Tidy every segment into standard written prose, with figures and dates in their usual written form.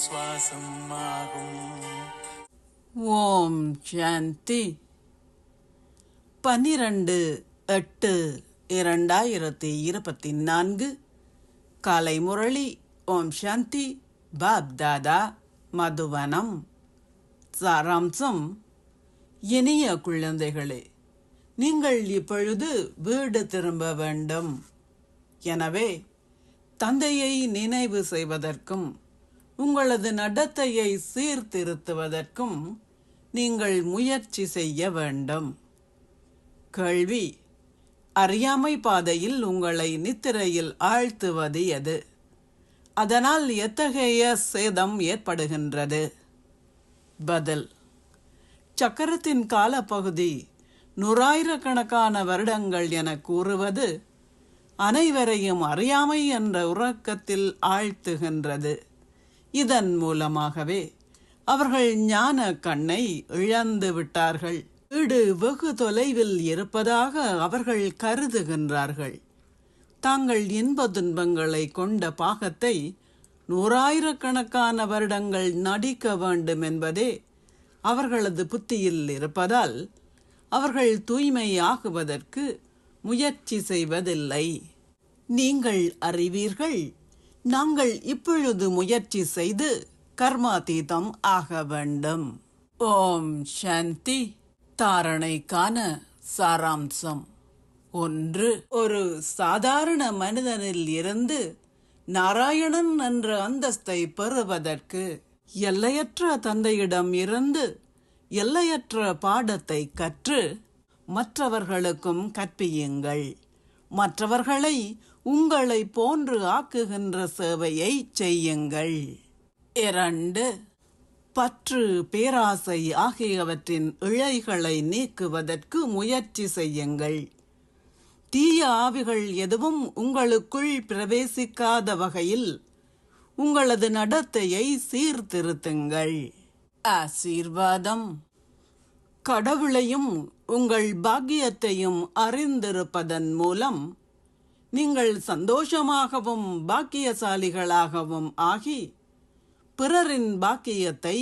சுவாசம் ஆகும். ஓம் சாந்தி. 12/8/2024 காலை முரளி. ஓம் சாந்தி. பாப் தாதா, மதுவனம். சாராம்சம்: இனிய குழந்தைகளே, நீங்கள் இப்பொழுது வீடு திரும்ப வேண்டும். எனவே தந்தையை நினைவு செய்வதற்கும் உங்களது நடத்தையை சீர்திருத்துவதற்கும் நீங்கள் முயற்சி செய்ய வேண்டும். கேள்வி: அறியாமை பாதையில் உங்களை நித்திரையில் ஆழ்த்துவது எது? அதனால் எத்தகைய சேதம் ஏற்படுகின்றது? பதில்: சக்கரத்தின் காலப்பகுதி 100,000 வருடங்கள் என கூறுவது அனைவரையும் அறியாமை என்ற உறக்கத்தில் ஆழ்த்துகின்றது. இதன் மூலமாகவே அவர்கள் ஞான கண்ணை இழந்து விட்டார்கள். வீடு வெகு தொலைவில் இருப்பதாக அவர்கள் கருதுகின்றார்கள். தாங்கள் இன்ப துன்பங்களை கொண்ட பாகத்தை 100,000 வருடங்கள் நடிக்க வேண்டும் என்பதே அவர்களது புத்தியில் இருப்பதால் அவர்கள் தூய்மையாகுவதற்கு முயற்சி செய்வதில்லை. நீங்கள் அறிவீர்கள், நாங்கள் இப்பொழுது முயற்சி செய்து கர்மாதீதம் ஆக வேண்டும். ஓம் சாந்தி. தாரணைக்கான சாராம்சம்: 1. ஒரு சாதாரண மனிதனில் இருந்து நாராயணன் என்ற அந்தஸ்தை பெறுவதற்கு எல்லையற்ற தந்தையிடம் இருந்து எல்லையற்ற பாடத்தை கற்று மற்றவர்களுக்கும் கற்பியுங்கள். மற்றவர்களை உங்களை போன்று ஆக்குகின்ற சேவையை செய்யுங்கள். 2. பற்று, பேராசை ஆகியவற்றின் இழைகளை நீக்குவதற்கு முயற்சி செய்யுங்கள். தீய ஆவிகள் எதுவும் உங்களுக்குள் பிரவேசிக்காத வகையில் உங்களது நடத்தையை சீர்திருத்துங்கள். ஆசீர்வாதம்: கடவுளையும் உங்கள் பாக்கியத்தையும் அறிந்திருப்பதன் மூலம் நீங்கள் சந்தோஷமாகவும் பாக்கியசாலிகளாகவும் ஆகி பிறரின் பாக்கியத்தை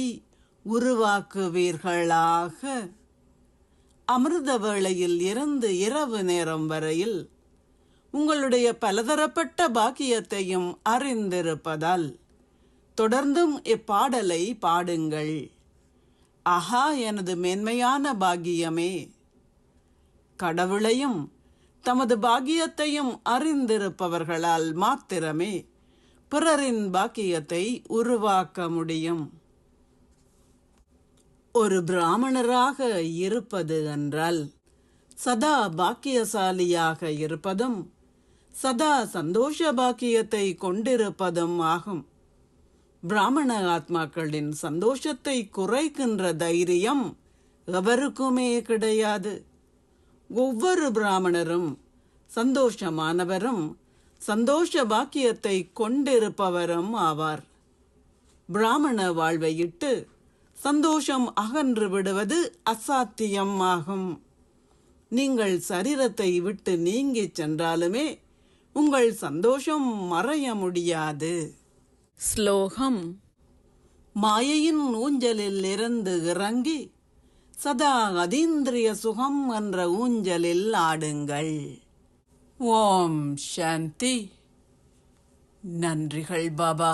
உருவாக்குவீர்களாக. அமிர்த வேளையில் இருந்து இரவு நேரம் வரையில் உங்களுடைய பலதரப்பட்ட பாக்கியத்தையும் அறிந்திருப்பதால் தொடர்ந்தும் இப்பாடலை பாடுங்கள். ஆஹா, எனது மேன்மையான பாக்கியமே! கடவுளையும் தமது பாக்கியத்தையும் அறிந்திருப்பவர்களால் மாத்திரமே பிறரின் பாக்கியத்தை உருவாக்க முடியும். ஒரு பிராமணராக இருப்பது என்றால் சதா பாக்கியசாலியாக இருப்பதும் சதா சந்தோஷ பாக்கியத்தை கொண்டிருப்பதும் ஆகும். பிராமண ஆத்மாக்களின் சந்தோஷத்தை குறைக்கின்ற தைரியம் எவருக்குமே கிடையாது. ஒவ்வொரு பிராமணரும் சந்தோஷமானவரும் சந்தோஷ பாக்கியத்தை கொண்டிருப்பவரும் ஆவார். பிராமண வாழ்வையிட்டு சந்தோஷம் அகன்று விடுவது அசாத்தியம் ஆகும். நீங்கள் சரீரத்தை விட்டு நீங்கிச் சென்றாலுமே உங்கள் சந்தோஷம் மறைய முடியாது. ஸ்லோகம்: மாயையின் ஊஞ்சலில் இருந்து இறங்கி சதா அதீந்திரிய சுகம் என்ற ஊஞ்சலில் ஆடுங்கள். ஓம் சாந்தி. நன்றிகள் பாபா.